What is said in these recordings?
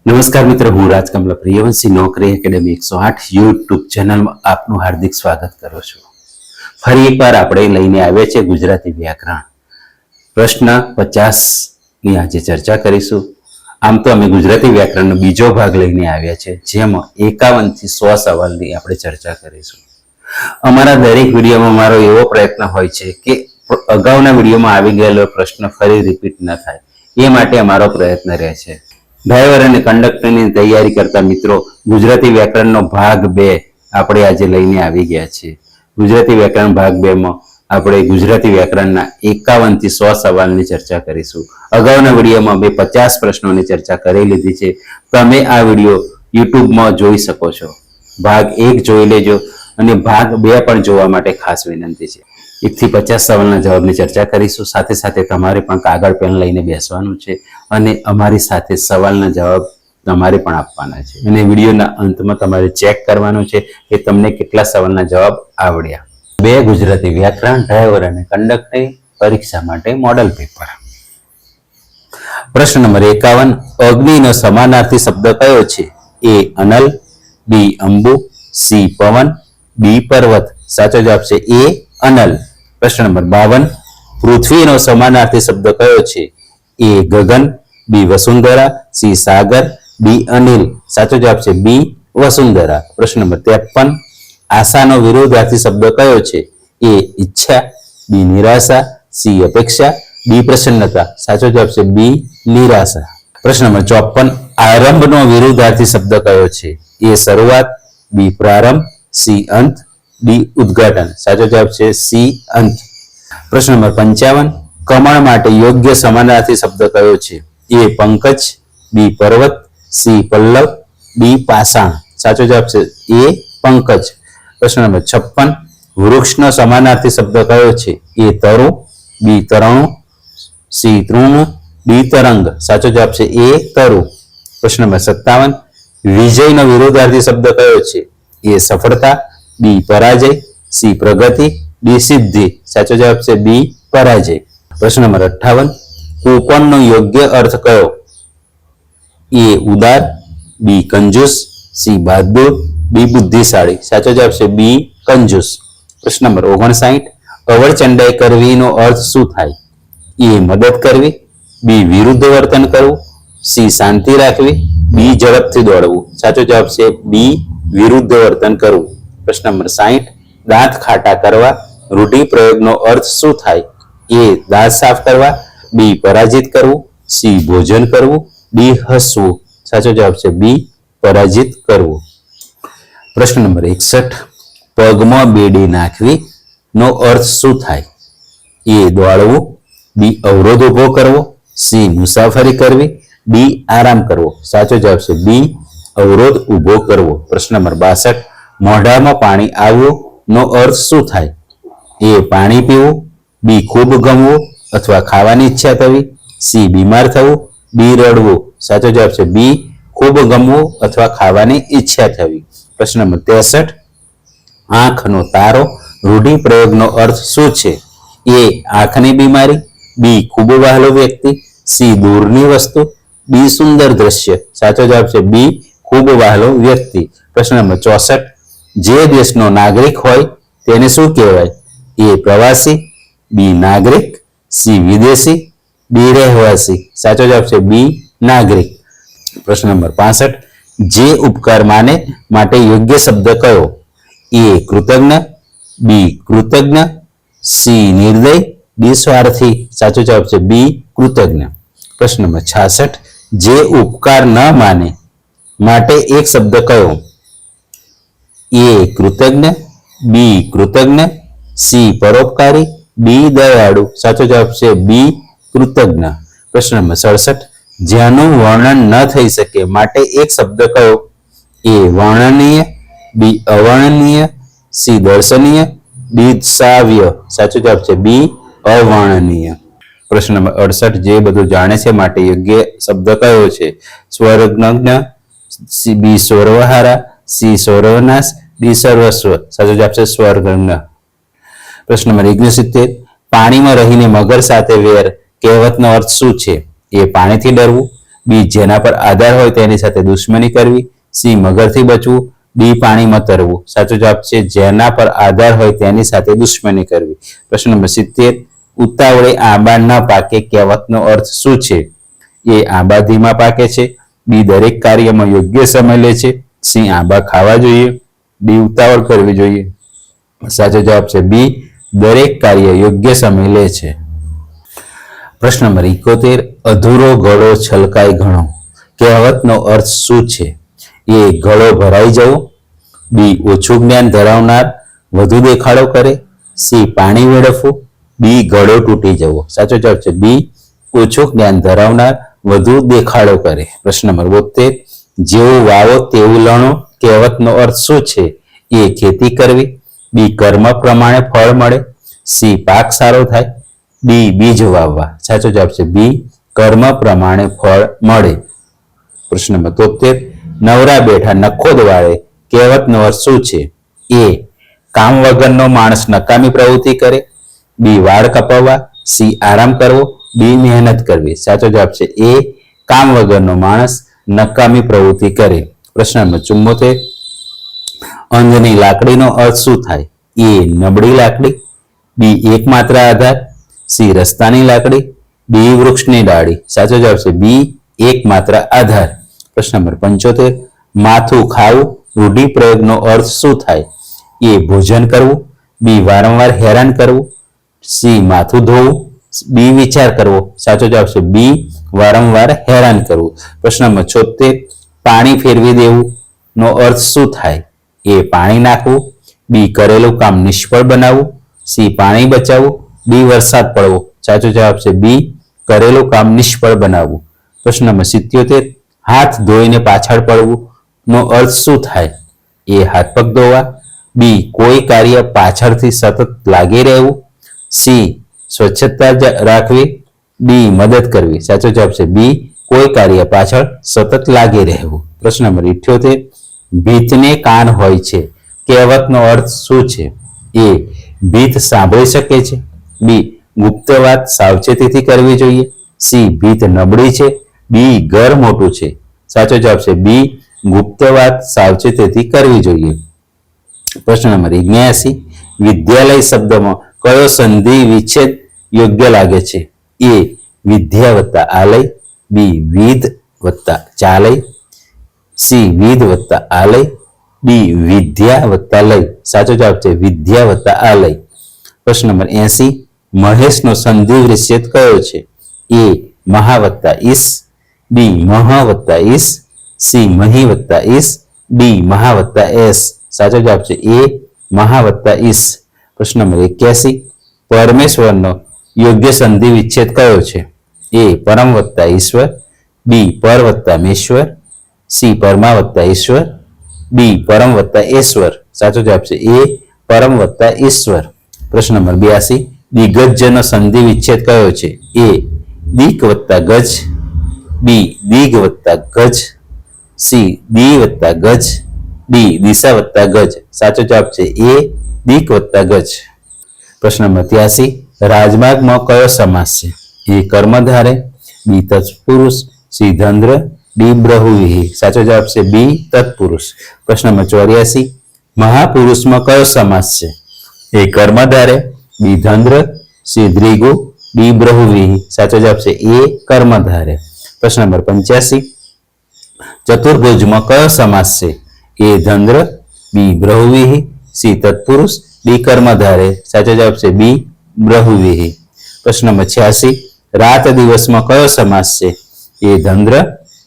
નમસ્કાર મિત્રો, હું રાજકમલ પ્રિયવંશી નોકરી એકેડેમી 108 યુટ્યુબ ચેનલમાં આપનું હાર્દિક સ્વાગત કરું છું. ફરી એકવાર આપણે લઈને આવ્યા છે ગુજરાતી વ્યાકરણ પ્રશ્ન 50ની આજે ચર્ચા કરીશું. આમ તો અમે ગુજરાતી વ્યાકરણનો બીજો ભાગ લઈને આવ્યા છે, જેમાં 51 થી 100 સવાલની આપણે ચર્ચા કરીશું. અમારા દરેક વિડીયોમાં મારો એવો પ્રયત્ન હોય છે કે અગાઉના વિડીયોમાં આવી ગયેલો પ્રશ્ન ફરી રિપીટ ન થાય, એ માટે અમારો પ્રયત્ન રહે છે. ડ્રાઈવર અને કંડક્ટરની તૈયારી કરતા મિત્રો, ગુજરાતી વ્યાકરણનો ભાગ 2 આપણે આજે લઈને આવી ગયા છીએ. ગુજરાતી વ્યાકરણ ભાગ 2 માં આપણે ગુજરાતી વ્યાકરણના 51 થી 100 સવાલની ચર્ચા કરીશું. અગાઉના વિડીયોમાં મેં 50 પ્રશ્નોની ચર્ચા કરી લીધી છે. તમે આ વિડીયો યુટ્યુબમાં જોઈ શકો છો. ભાગ 1 જોઈ લેજો અને ભાગ 2 પણ જોવા માટે ખાસ વિનંતી છે. 1 થી 50 સવાલના જવાબની ચર્ચા કરીશું. સાથે સાથે તમારે પણ કાગળ પેન લઈને બેસવાનું છે અને અમારી સાથે સવાલના જવાબ તમારે પણ આપવાના છે. અને વિડીયોના અંતમાં તમારે ચેક કરવાનું છે કે તમને કેટલા સવાલના જવાબ આવડ્યા. 2 ગુજરાતી વ્યાકરણ ડ્રાઈવર અને કંડક્ટરની પરીક્ષા માટે મોડલ પેપર. પ્રશ્ન નંબર 51. અગ્નિનો સમાનાર્થી શબ્દ કયો છે? એ અનલ, બી અંબુ, સી પવન, ડી પર્વત. સાચો જવાબ છે એ અનલ. પ્રશ્ન નંબર 52. પૃથ્વીનો સમાનાર્થી શબ્દ કયો છે? એ ગગન, બી વસુંધરા, સી સાગર, ડી અનિલ. સાચો જવાબ છે બી વસુંધરા. પ્રશ્ન નંબર 53. આશાનો વિરોધાર્થી શબ્દ કયો છે? એ ઈચ્છા, બી નિરાશા, સી અપેક્ષા, ડી પ્રસન્નતા. સાચો જવાબ છે બી નિરાશા. પ્રશ્ન નંબર 54. આરંભનો વિરોધાર્થી શબ્દ કયો છે? એ શરૂઆત, બી પ્રારંભ, સી અંત, ડી ઉદ્ઘાટન. સાચો જવાબ છે સી અંત. પ્રશ્ન નંબર 55. કમળ માટે યોગ્ય સમાનાર્થી શબ્દ કયો છે? એ પંકજ, બી પર્વત, સી પલ્લવ, ડી પાષાણ. સાચો જવાબ છે એ પંકજ. પ્રશ્ન નંબર 56. વૃક્ષનો સમાનાર્થી શબ્દ કયો છે? એ તરુ, બી તરણું, સી તૃણ, ડી તરંગ. સાચો જવાબ છે એ તરુ. પ્રશ્ન નંબર 57. વિજયનો વિરોધાર્થી શબ્દ કયો છે? એ સફળતા, બી પરાજય, સી પ્રગતિ, ડી સિદ્ધિ. સાચો જવાબ છે બી પરાજય. પ્રશ્ન નંબર 58. કૂપનનો યોગ્ય અર્થ કયો? એ ઉદાર, બી કંજૂસ, સી બહાદુર, ડી બુદ્ધિશાળી. સાચો જવાબ છે બી કંજૂસ. પ્રશ્ન નંબર 59. અવળચંડાઈ કરવીનો અર્થ શું થાય? એ મદદ કરવી, બી વિરુદ્ધ વર્તન કરવું, સી શાંતિ રાખવી, ડી ઝડપથી દોડવું. સાચો જવાબ છે બી વિરુદ્ધ વર્તન કરવું. પ્રશ્ન નંબર 60. દાંત ખાટા કરવા રૂઢિપ્રયોગનો અર્થ શું થાય? એ દાંત સાફ કરવા, બી પરાજિત કરવું, સી ભોજન કરવું, ડી હસવું. સાચો જવાબ છે બી પરાજિત કરવું. પ્રશ્ન નંબર 61. પગમાં બેડી નાખવી નો અર્થ શું થાય? એ દોડવું, બી અવરોધ ઉભો કરવો, સી મુસાફરી કરવી, ડી આરામ કરવો. સાચો જવાબ છે બી અવરોધ ઉભો કરવો. પ્રશ્ન નંબર 62. મોઢામાં પાણી આવવું નો અર્થ શું થાય? એ પાણી પીવું, બી ખૂબ ગમવું અથવા ખાવાની ઈચ્છા થવી, સી બીમાર થવું, ડી રડવું. સાચો જવાબ છે બી ખૂબ ગમવું અથવા ખાવાની ઈચ્છા થવી. પ્રશ્ન નંબર 63. આંખનો તારો રૂઢિપ્રયોગનો અર્થ શું છે? એ આંખની બીમારી, બી ખૂબ વહાલો વ્યક્તિ, સી દૂરની વસ્તુ, ડી સુંદર દ્રશ્ય. સાચો જવાબ છે બી ખૂબ વહાલો વ્યક્તિ. પ્રશ્ન નંબર 64. જે દેશનો નાગરિક હોય તેને શું કહેવાય? એ પ્રવાસી, બી નાગરિક, સી વિદેશી, ડી રહેવાસી. સાચો જવાબ છે બી નાગરિક. પ્રશ્ન નંબર 65. જે ઉપકાર માને માટે યોગ્ય શબ્દ કયો? એ કૃતજ્ઞ, બી કૃતજ્ઞ, સી નિર્દય, ડી સ્વાર્થી. સાચો જવાબ છે બી કૃતજ્ઞ. પ્રશ્ન નંબર 66. જે ઉપકાર ન માને માટે એક શબ્દ કયો? એ કૃતજ્ઞ, બી કૃતજ્ઞ, સી પરોપકારી, ડી દયાળુ. સાચો જવાબ છે બી કૃતજ્ઞ. પ્રશ્ન નંબર 67. જેનું વર્ણન ન થઈ શકે માટે એક શબ્દ કયો? એ વર્ણનીય, બી અવર્ણનીય, સી દર્શનીય, ડી શ્રાવ્ય. સાચો જવાબ છે બી અવર્ણનીય. પ્રશ્ન નંબર 68. જે બધું જાણે છે માટે યોગ્ય શબ્દ કયો છે? સ્વર્ગજ્ઞ, બી સર્વહારા, સી સર્વનાશ, ડી સર્વસ્વ. સાચો જવાબ છે સ્વર્ગજ્ઞ. પ્રશ્ન નંબર 69. પાણીમાં રહીને મગર સાથે વેર કહેવતનો અર્થ શું છે? એ પાણીથી ડરવું, બી જેના પર આધાર હોય તેની સાથે દુશ્મની કરવી, સી મગરથી બચવું, ડી પાણીમાં તરવું. સાચો જવાબ છે જેના પર આધાર હોય તેની સાથે દુશ્મની કરવી. પ્રશ્ન નંબર 70, ઉતાવળે આંબા ન પાકે કહેવતનો અર્થ શું છે? એ આંબા ધીમા પાકે છે, બી દરેક કાર્યમાં યોગ્ય સમય લે છે, સી આંબા ખાવા જોઈએ, ડી ઉતાવળ કરવી જોઈએ. સાચો જવાબ છે બી દરેક કાર્ય યોગ્ય સમય લે છે. પ્રશ્ન નંબર 71, અધૂરો ઘડો છલકાય ઘણો કહેવતનો અર્થ શું છે? એ ઘડો ભરાઈ જવો, બી ઓછું જ્ઞાન ધરાવનાર વધુ દેખાડો કરે, સી પાણી વેડફવું, બી ઘડો તૂટી જવો. સાચો જવાબ છે બી ઓછું જ્ઞાન ધરાવનાર વધુ દેખાડો કરે. પ્રશ્ન નંબર 72, જેવું વાવો તેવું લણો કહેવતનો અર્થ શું છે? એ ખેતી કરવી, બી કર્મ પ્રમાણે ફળ મળે, સી પાક સારો થાય, ડી બીજ વાવવા. સાચો જવાબ છે બી કર્મ પ્રમાણે ફળ મળે. પ્રશ્ન નંબર 73, નવરા બેઠા નખો દવાડે કહેવતનો અર્થ શું છે? એ કામ વગરનો માણસ નકામી પ્રવૃત્તિ કરે, બી વાળ કપાવવા, સી આરામ કરવો, ડી મહેનત કરવી. સાચો જવાબ છે એ કામ વગરનો માણસ નકામી પ્રવૃત્તિ કરે. પ્રશ્ન નંબર 74, અંધની લાકડીનો અર્થ શું થાય? એ નબળી લાકડી, બી એકમાત્ર આધાર, સી રસ્તાની લાકડી, ડી વૃક્ષની ડાળી. સાચો જવાબ છે બી એકમાત્ર આધાર. પ્રશ્ન નંબર 75, માથું ખાવું રૂઢિપ્રયોગનો અર્થ શું થાય? એ ભોજન કરવું, બી વારંવાર હેરાન કરવું, સી માથું ધોવું, બી વિચાર કરવો. સાચો જવાબ છે બી વારંવાર હેરાન કરવું. પ્રશ્ન નંબર 76, પાણી ફેરવી દેવું નો અર્થ શું થાય? એ પાણી નાખવું, બી કરેલું કામ નિષ્ફળ બનાવવું, સી પાણી બચાવવું, ડી વરસાદ પડવો. સાચો જવાબ છે બી કરેલું કામ નિષ્ફળ બનાવવું. પ્રશ્ન નંબર 77, હાથ ધોઈને પાછળ પડવું નો અર્થ શું થાય? એ હાથ પગ ધોવા, બી કોઈ કાર્ય પાછળથી સતત લાગી રહેવું, સી સ્વચ્છતા રાખવી, ડી મદદ કરવી. સાચો જવાબ છે બી કોઈ કાર્ય પાછળ સતત લાગી રહેવું. પ્રશ્ન નંબર 78, ભીતને કાન હોય છે કહેવતનો અર્થ શું છે? એ ભીત સાંભળી શકે છે, બી ગુપ્ત વાત સાવચેતીથી કરવી જોઈએ, સી ભીત નબળી છે, બી ઘર મોટું છે. સાચો જવાબ છે બી ગુપ્ત વાત સાવચેતીથી કરવી જોઈએ. પ્રશ્ન નંબર 79, વિદ્યાલય શબ્દમાં કયો સંધિ વિચ્છેદ યોગ્ય લાગે છે? એ વિદ્યા વત્તા આલય, બી વિધ વત્તા ચાલય, સી વિધ વત્તા આલય, ડી વિદ્યા વત્તા લય. સાચો જવાબ છે વિદ્યા વત્તા આલય. પ્રશ્ન નંબર 80, મહેશનો સંધિ વિચ્છેદ કયો છે? એ મહા વત્તા ઈસ, બી મહ વત્તા ઈસ, સી મહી વત્તા ઈસ, ડી મહા વત્તા એસ. સાચો જવાબ છે એ મહા વત્તા ઈસ. પ્રશ્ન નંબર 81, પરમેશ્વરનો યોગ્ય સંધિ વિચ્છેદ કયો છે? એ પરમ વત્તા ઈશ્વર, બી પર વત્તા મેશ્વર, સી પરમા વત્તા ઈશ્વર, ડી પરમ વત્તા ઈશ્વર. સાચો જવાબ છે એ પરમ વત્તા ઈશ્વર. પ્રશ્ન નંબર 82, દિગ્ગજનો સંધિ વિચ્છેદ કયો છે? એ દીક વત્તા ગજ, બી દીગ વત્તા ગજ, સી દી વત્તા ગજ, ડી દિશા વત્તા ગજ. સાચો જવાબ છે એ દીક વત્તા ગજ. પ્રશ્ન નંબર 83, રાજમાર્ગમાં કયો સમાસ છે? એ કર્મધારે, બી તત્પુરુષ, સી ધંદ્ર, ડી બ્રહુવિહી. સાચો જવાબ છે બી તત્પુરુષ. પ્રશ્ન નંબર 84, મહાપુરુષમાં કયો સમાસ છે? એ કર્મધારે, બી ધંદ્ર, સી દ્વિગુ, ડી બ્રહુવિહી. સાચો જવાબ છે એ કર્મધારે. પ્રશ્ન નંબર 85, ચતુર્ભુજમાં કયો સમાસ છે? એ ધંદ્ર, બી બ્રહુવિહી, સી તત્પુરુષ, ડી કર્મધારે. સાચો જવાબ છે બી બ્રહુવિહી. પ્રશ્ન નંબર 86, રાત દિવસમાં કયો સમાસ છે? એ ધંદ્ર,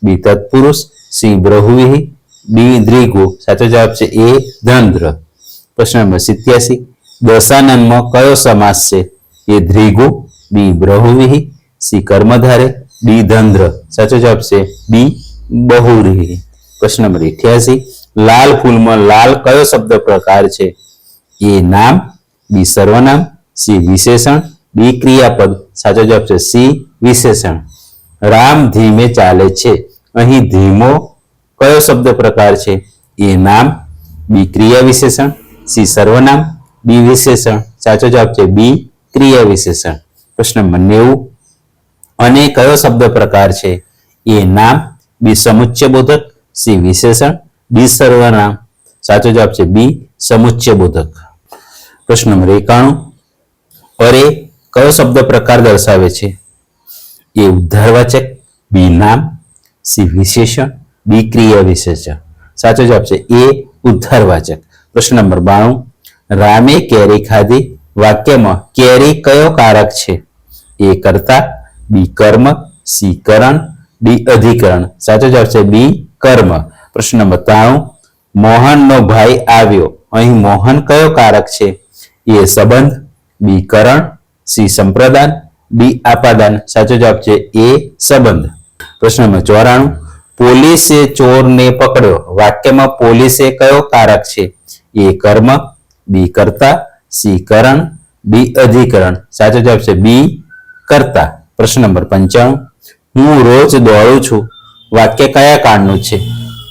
બી તત્પુરુષ, સી બ્રહુવિહી, ડી દ્વિગુ. સાચો જવાબ છે એ ધંદ્ર. પ્રશ્ન નંબર 87, દશાનનમાં કયો સમાસ છે? એ દ્વિગુ, બી બ્રહુવિહી, સી કર્મધારે, ડી ધંદ્ર. સાચો જવાબ છે બી બહુવ્રીહી. પ્રશ્ન નંબર 88, લાલ ફૂલમાં લાલ કયો શબ્દ પ્રકાર છે? એ નામ, બી સર્વનામ, સી વિશેષણ, ડી ક્રિયાપદ. સાચો જવાબ છે સી વિશેષણ. રામ ધીમે ચાલે છે અહીં ધીમો કયો શબ્દ પ્રકાર છે? એ નામ, બી ક્રિયા વિશેષણ, સી સર્વનામ, ડી વિશેષણ. સાચો જવાબ છે બી ક્રિયા વિશેષણ. પ્રશ્ન નંબર 90, અને કયો શબ્દ પ્રકાર છે? એ નામ, બી સમુચ્ચય બોધક, સી વિશેષણ, ડી સર્વનામ. સાચો જવાબ છે બી સમુચ્ચય બોધક. પ્રશ્ન નંબર 91. અરે કયો શબ્દ પ્રકાર દર્શાવે છે? એ ઉદ્ધારવાચક, બી નામ, સી વિશેષણ, ડી ક્રિયા વિશેષણ. સાચો જવાબ છે એ ઉદ્ધારવાચક. પ્રશ્ન નંબર 92. રામે કેરી ખાધી વાક્યમાં કેરી કયો કારક છે? એ કર્તા, બી કર્મ, સી કરણ, ડી અધિકરણ. સાચો જવાબ છે બી કર્મ. પ્રશ્ન નંબર 93. મોહનનો ભાઈ આવ્યો. અહીં મોહન કયો કારક છે? એ સંબંધ, બી કરણ, સી સંપ્રદાન, ડી આપાદાન. સાચો જવાબ છે એ સંબંધ. પ્રશ્ન નંબર 94. પોલીસે ચોરને પકડ્યો. વાક્યમાં પોલીસે કયો કારક છે? એ કર્મ, બી કર્તા, સી કરણ, ડી અધિકરણ. સાચો જવાબ છે બી કર્તા. પ્રશ્ન નંબર 95. હું રોજ દોડું છું. વાક્ય કયા કાળનું છે?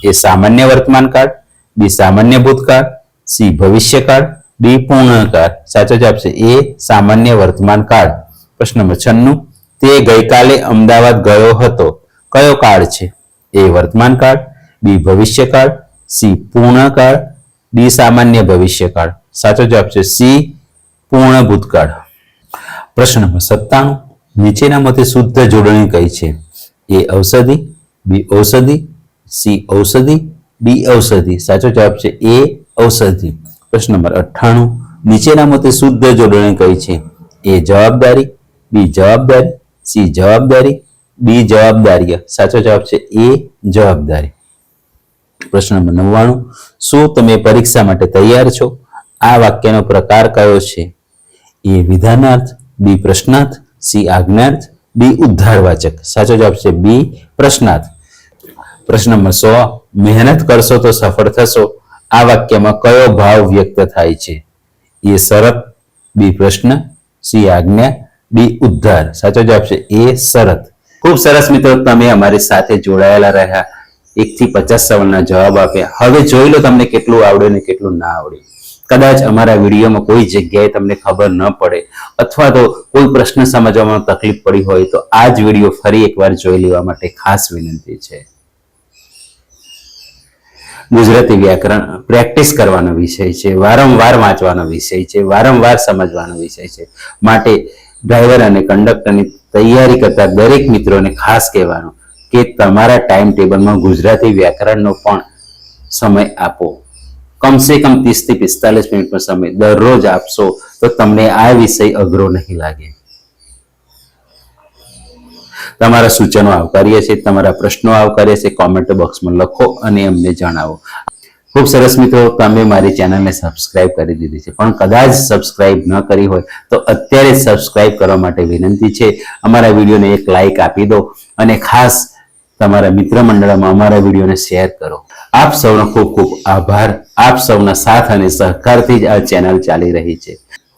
એ સામાન્ય વર્તમાન કાળ, બી સામાન્ય ભૂતકાળ, સી ભવિષ્યકાળ, ડી પૂર્ણકાળ. સાચો જવાબ છે એ સામાન્ય વર્તમાન કાળ. પ્રશ્ન નંબર 96. તે ગઈકાલે અમદાવાદ ગયો હતો. કયો કાળ છે? એ વર્તમાન કાળ, બી ભવિષ્યકાળ, સી પૂર્ણકાળ, ડી સામાન્ય ભવિષ્યકાળ. સાચો જવાબ છે સી પૂર્ણ ભૂતકાળ. પ્રશ્ન નંબર 97. નીચેનામાંથી શુદ્ધ જોડણી કઈ છે? એ ઔષધિ, બી ઔષધિ, સી ઔષધિ, ડી ઔષધિ. સાચો જવાબ છે એ ઔષધિ. પ્રશ્ન નંબર 98. નીચેનામાંથી શુદ્ધ જોડણી કઈ છે? એ જવાબદારી, બી જવાબદારી, સી જવાબદારી, ડી જવાબદારી. સાચો જવાબ છે એ જવાબદારી. પ્રશ્ન નંબર 99. શું તમે પરીક્ષા માટે તૈયાર છો? આ વાક્યનો પ્રકાર કયો છે? એ વિધાનાર્થ, બી પ્રશ્નાર્થ, સી આજ્ઞાર્થ, ડી ઉદ્ધારવાચક. સાચો જવાબ છે બી પ્રશ્નાર્થ. પ્રશ્ન નંબર 100. મહેનત કરશો તો સફળ થશો. આ વાક્યમાં કયો ભાવ વ્યક્ત થાય છે? એ શરત, બી પ્રશ્ન, સી આજ્ઞા, ડી ઉદ્ધાર. સાચો જવાબ છે એ શરત. ખૂબ સરસ મિત્રો, તમે અમારી સાથે જોડાયેલા રહ્યા. 1 થી 50 સવાલના જવાબ આપ્યા. હવે જોઈ લો તમને કેટલું આવડે ને કેટલું ના આવડે. કદાચ અમારા વિડીયોમાં કોઈ જગ્યાએ તમને ખબર ન પડે અથવા તો કોઈ પ્રશ્ન સમજવામાં તકલીફ પડી હોય તો આ જ વિડીયો ફરી એકવાર જોઈ લેવા માટે ખાસ વિનંતી છે. ગુજરાતી વ્યાકરણ પ્રેક્ટિસ કરવાનો વિષય છે, વારંવાર વાંચવાનો વિષય છે, વારંવાર સમજવાનો વિષય છે. માટે ડ્રાઈવર અને કંડક્ટરની તૈયારી કરતા દરેક મિત્રોને ખાસ કહેવાનું કે તમારા ટાઈમ ટેબલમાં ગુજરાતી વ્યાકરણનો પણ સમય આપો. કમસે કમ 30 થી 45 મિનિટનો સમય દરરોજ આપશો તો તમને આ વિષય અઘરો નહીં લાગે. તમારા સૂચનો આવકાર્ય છે, તમારા પ્રશ્નો આવકાર્ય છે. કોમેન્ટ બોક્સમાં લખો અને અમને જણાવો. ખૂબ સરસ મિત્રો, તમે મારી ચેનલને સબસ્ક્રાઇબ કરી દીધી છે, પણ કદાચ સબસ્ક્રાઇબ ન કરી હોય તો અત્યારે જ સબસ્ક્રાઇબ કરવા માટે વિનંતી છે. અમારા વિડીયોને એક લાઈક આપી દો અને ખાસ તમારા મિત્ર મંડળમાં અમારા વિડીયોને શેર કરો. આપ સૌનો ખૂબ ખૂબ આભાર. આપ સૌના સાથ અને સહકારથી જ આ ચેનલ ચાલી રહી છે.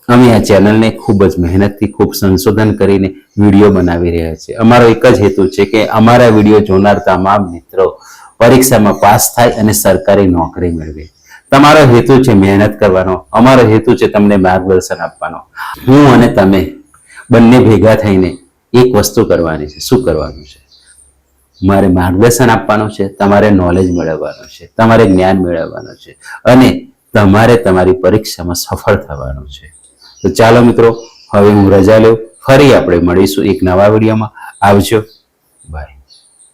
અમે આ ચેનલને ખૂબ જ મહેનતથી ખૂબ સંશોધન કરીને વિડીયો બનાવી રહ્યા છીએ. અમારો એક જ હેતુ છે કે અમારા વિડીયો જોનાર તમામ મિત્રો પરીક્ષામાં પાસ થાય અને સરકારી નોકરી મેળવે. તમારો હેતુ છે મહેનત કરવાનો, અમારો હેતુ છે તમને માર્ગદર્શન આપવાનો. હું અને તમે બંને ભેગા થઈને એક વસ્તુ કરવાની છે. શું કરવાનું છે? મારે માર્ગદર્શન આપવાનું છે, તમારે નોલેજ મેળવવાનું છે, તમારે જ્ઞાન મેળવવાનું છે અને તમારે તમારી પરીક્ષામાં સફળ થવાનું છે. તો ચાલો મિત્રો, હવે હું રજા લઉં. ફરી આપણે મળીશું એક નવા વિડીયોમાં. આવજો.